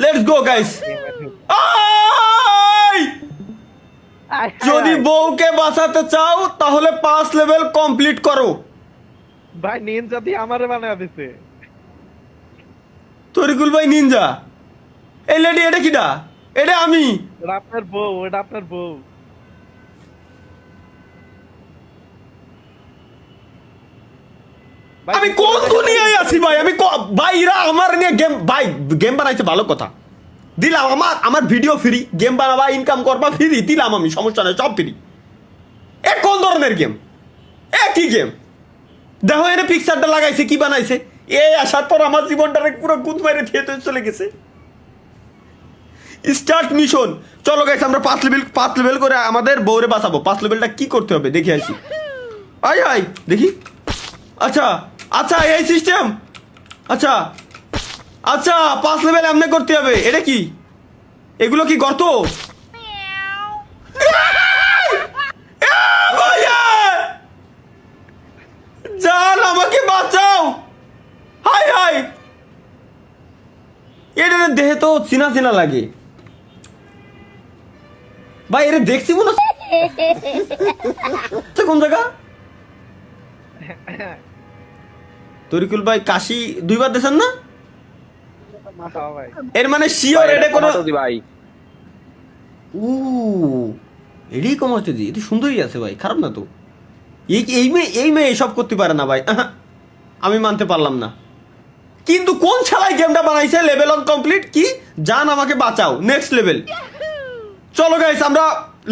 Let's go guys. যদি বউকে বাঁচাতে চাও তাহলে 5 লেভেল কমপ্লিট করো। ভাই নিনজা দিয়ে আমারে বানায় দিছে। তরিকুল ভাই নিনজা, এই লেডি এটা কিডা? এটা আমি। এটা আপনার বউ, এটা আপনার বউ। আমি কোন দুনিয়ায় আছি ভাই? আমি ভাইরা আমার নিয়ে গেম, ভাই গেম বানাইছে ভালো কথা, দিলাম। আমার ভিডিও ফ্রি, গেম বানাবা ইনকাম করবা ফ্রি, দিলাম আমি, সমস্যা নাই, সব ফ্রি। এ কোন ধরনের গেম? একই গেম। দেখো এনে পিকচারটা লাগাইছে, কি বানাইছে? এই আসার পর আমার জীবনটারে পুরো গুদ মাইরে থিয়েতে চলে গেছে। Start mission. চলো গাইস, আমরা 5 লেভেল করে আমাদের বউরে বাঁচাবো। 5 লেভেলটা কি করতে হবে দেখে আসি। আয় আয় দেখি। আচ্ছা আচ্ছা, এই সিস্টেম। আচ্ছা আচ্ছা, 5 লেভেল এমনি করতে হবে। এটা কি? এগুলো কি গর্ত? জান আমাকে বাঁচাও। হাই হাই, এটা দেহে তো চিনা চিনা লাগে ভাই। এটা দেখছি মনে হচ্ছে কোন জায়গা? তরিকুল ভাই কাশি 2 বার দিয়েছেন না? এর মানে শিওর এটা কোনো ভাই। এটাই কমাতে দি, এটা সুন্দরই আছে ভাই, খারাপ না তো। এই মেয়ে এসব করতে পারে না ভাই, আমি মানতে পারলাম না। কিন্তু কোন ছাড়াই গেমটা বানাইছে? Level on complete. কি জান আমাকে বাঁচাও, নেক্সট লেভেল। চলো গাইস, আমরা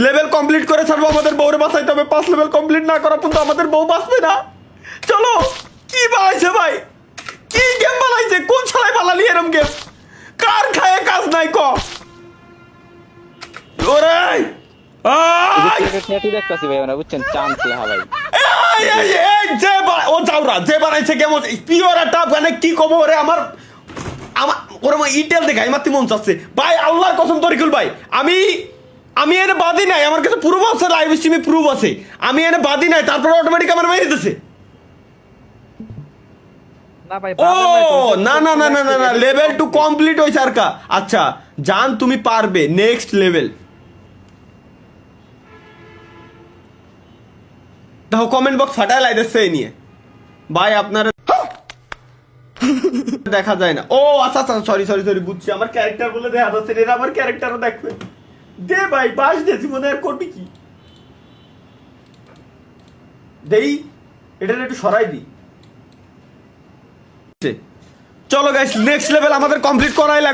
লেভেল কমপ্লিট করে ছাড়বো। আমাদের বউরে বাঁচাইতে হবে। 5 লেভেল কমপ্লিট না করা পর্যন্ত আমাদের বউ বাঁচবে না। চলো। কি বানাইছে ভাই? কি গেম বানাইছে? কোন ছাড়াই বানালি এরম গেম? কার খায় কাজ নাই ক? ওরে দেখতেছি ভাই, বুঝছেন, চান্স লেহা ভাই। যে বানাইছে কেমন পিওর একটা মানে কি কব ওরে, আমার ওরে ইটেল দেখাই মারতে মন চাচ্ছে ভাই। আল্লাহর কসম তরিকুল ভাই, আমি এনে বাদি নাই, আমার কাছে প্রুফ আছে, লাইভ স্ট্রিমে প্রুফ আছে। আমি এনে বাদি নাই, তারপরে অটোমেটিক আমার মেরে দিতেছে। ও না না না না না না, লেভেল 2 কমপ্লিট হইছে আর কা। আচ্ছা জান তুমি পারবে, নেক্সট লেভেল। দেখো কমেন্ট বক্স ফাটায় লাইতেছে এই নিয়ে ভাই। আপনার দেখা যায় না। ও আচ্ছা আচ্ছা, সরি সরি সরি, বুঝছি। আমার ক্যারেক্টার বলে দেখা যাচ্ছে, এরা আমার ক্যারেক্টারও দেখবে। দে ভাই, বাস দে, জীবনে আর করবি কি? দেই এটা একটু সরাই দি। চলো গাইস, নেক্সট লেভেল আমাদের কমপ্লিট করাই লাগবে।